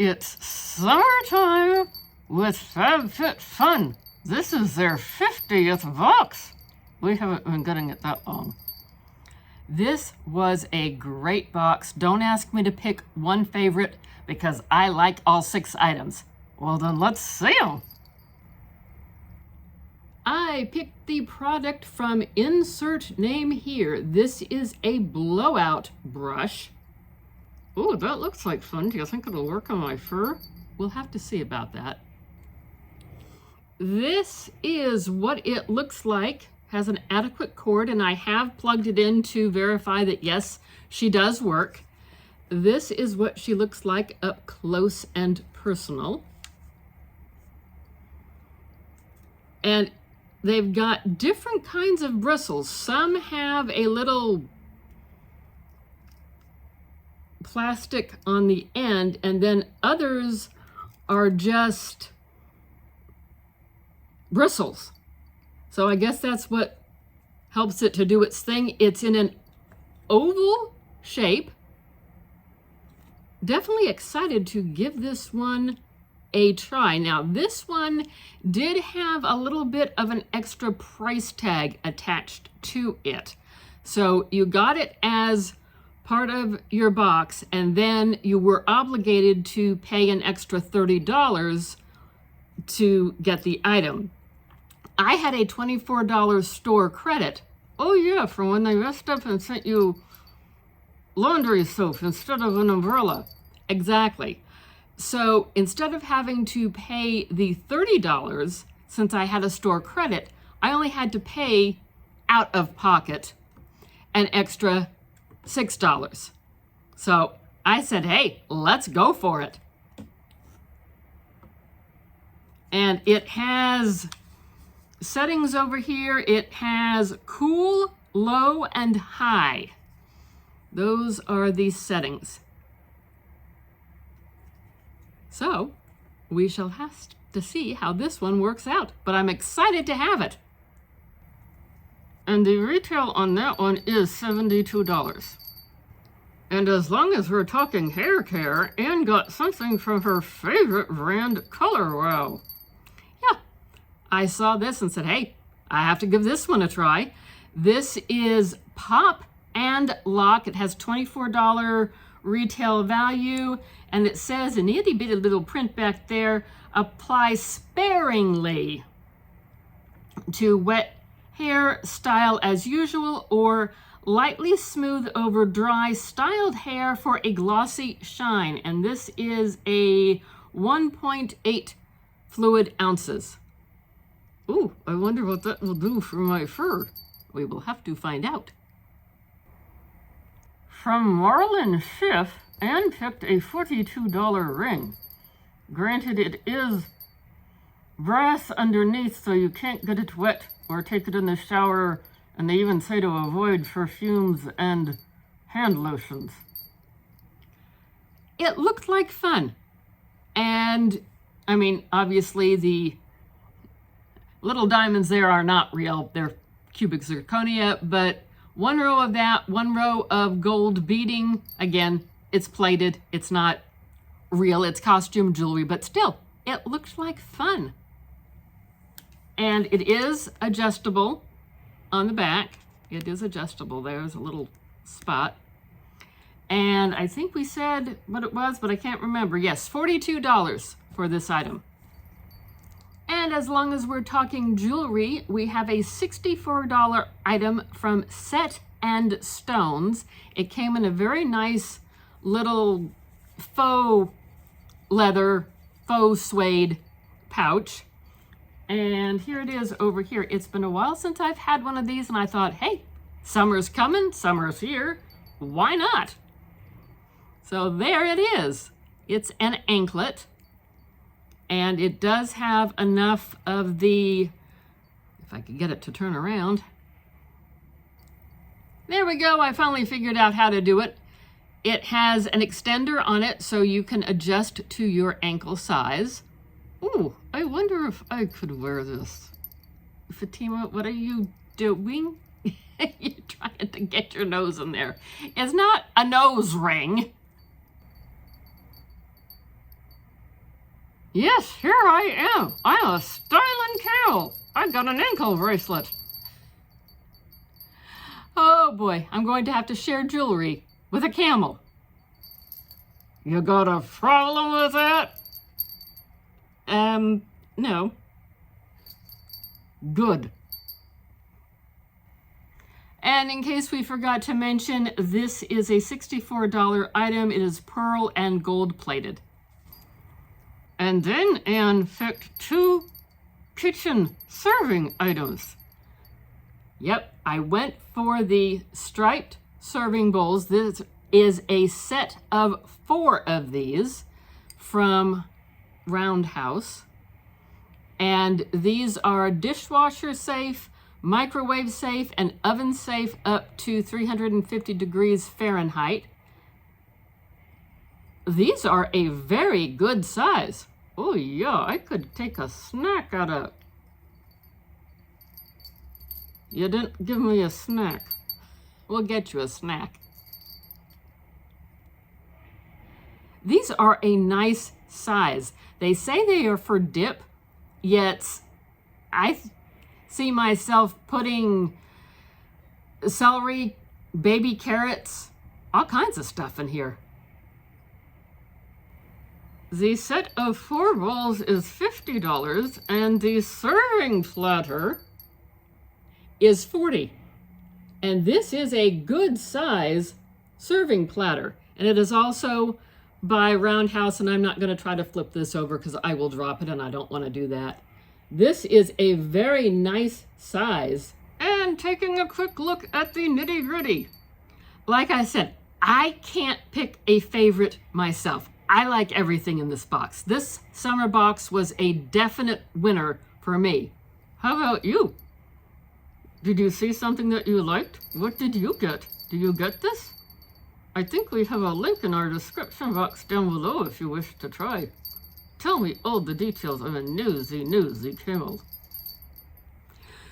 It's summertime with Fab Fit Fun. This is their 50th box. We haven't been getting it that long. This was a great box. Don't ask me to pick one favorite because I like all 6 items. Well then, let's see them. I picked the product from insert name here. This is a blowout brush. Oh, that looks like fun. Do you think it'll work on my fur? We'll have to see about that. This is what it looks like. Has an adequate cord, and I have plugged it in to verify that yes, she does work. This is what she looks like up close and personal. And they've got different kinds of bristles. Some have a little plastic on the end, and then others are just bristles. So I guess that's what helps it to do its thing. It's in an oval shape. Definitely excited to give this one a try. Now, this one did have a little bit of an extra price tag attached to it. So you got it as part of your box, and then you were obligated to pay an extra $30 to get the item. I had a $24 store credit. Oh yeah, for when they messed up and sent you laundry soap instead of an umbrella. Exactly. So instead of having to pay the $30, since I had a store credit, I only had to pay out of pocket an extra $6. So I said, hey, let's go for it. And it has settings over here. It has cool, low, and high. Those are the settings. So we shall have to see how this one works out, but I'm excited to have it. And the retail on that one is $72. And as long as we're talking hair care, Anne got something from her favorite brand, Color Wow. Yeah, I saw this and said, hey, I have to give this one a try. This is Pop and Lock. It has $24 retail value, and it says in the itty bitty little print back there, apply sparingly to wet hair, style as usual, or lightly smooth over dry styled hair for a glossy shine. And this is a 1.8 fluid ounces. Ooh, I wonder what that will do for my fur. We will have to find out. From Marlin Schiff, Anne picked a $42 ring. Granted, it is brass underneath, so you can't get it wet or take it in the shower, and they even say to avoid perfumes and hand lotions. It looked like fun. And, I mean, obviously the little diamonds there are not real. They're cubic zirconia, but one row of that, one row of gold beading. Again, it's plated. It's not real. It's costume jewelry, but still, it looks like fun. And it is adjustable on the back. It is adjustable. There's a little spot. And I think we said what it was, but I can't remember. Yes, $42 for this item. And as long as we're talking jewelry, we have a $64 item from Set and Stones. It came in a very nice little faux leather, faux suede pouch. And here it is over here. It's been a while since I've had one of these, and I thought, hey, summer's coming, summer's here. Why not? So there it is. It's an anklet. And it does have enough of the, if I could get it to turn around. There we go. I finally figured out how to do it. It has an extender on it so you can adjust to your ankle size. Ooh, I wonder if I could wear this. Fatima, what are you doing? You're trying to get your nose in there. It's not a nose ring. Yes, here I am. I'm a styling cow. I got an ankle bracelet. Oh boy, I'm going to have to share jewelry with a camel. You got a problem with that? No. Good. And in case we forgot to mention, this is a $64 item. It is pearl and gold plated. And then Anne picked 2 kitchen serving items. Yep, I went for the striped serving bowls. This is a set of 4 of these from Roundhouse. And these are dishwasher safe, microwave safe, and oven safe up to 350 degrees Fahrenheit. These are a very good size. Oh yeah, I could take a snack out of. You didn't give me a snack. We'll get you a snack. These are a nice size. They say they are for dip, yet I see myself putting celery, baby carrots, all kinds of stuff in here. The set of 4 bowls is $50, and the serving platter is $40. And this is a good size serving platter. And it is also by Roundhouse, and I'm not going to try to flip this over because I will drop it and I don't want to do that. This is a very nice size. And taking a quick look at the nitty-gritty. Like I said, I can't pick a favorite myself. I like everything in this box. This summer box was a definite winner for me. How about you? Did you see something that you liked? What did you get? Do you get this? I think we have a link in our description box down below if you wish to try. Tell me all the details. I'm a nosy camel.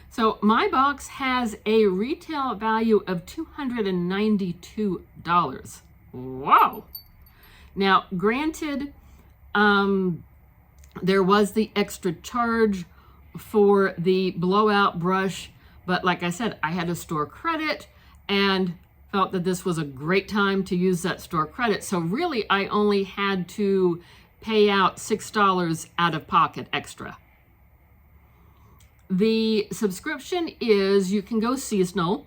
So my box has a retail value of $292. Wow! Now, granted, there was the extra charge for the blowout brush, but like I said, I had to store credit and felt that this was a great time to use that store credit. So really, I only had to pay out $6 out of pocket extra. The subscription is, you can go seasonal.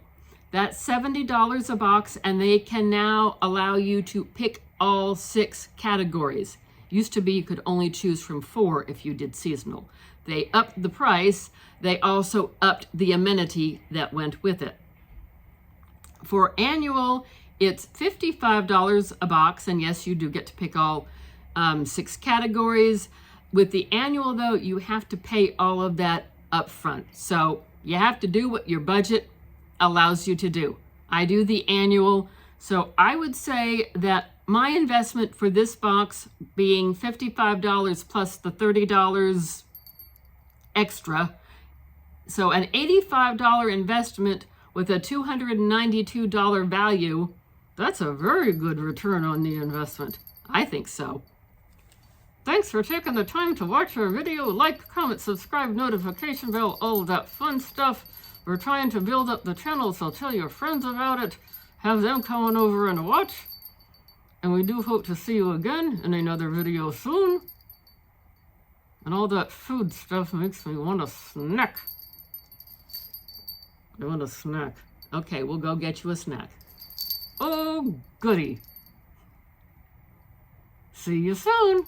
That's $70 a box, and they can now allow you to pick all 6 categories. Used to be you could only choose from 4 if you did seasonal. They upped the price. They also upped the amenity that went with it. For annual, it's $55 a box, and yes, you do get to pick all 6 categories. With the annual, though, you have to pay all of that up front. So you have to do what your budget allows you to do. I do the annual, so I would say that my investment for this box being $55 plus the $30 extra, so an $85 investment with a $292 value, that's a very good return on the investment. I think so. Thanks for taking the time to watch our video. Like, comment, subscribe, notification bell, all of that fun stuff. We're trying to build up the channel, so tell your friends about it. Have them come on over and watch. And we do hope to see you again in another video soon. And all that food stuff makes me want a snack. I want a snack. Okay, we'll go get you a snack. Oh, goody. See you soon.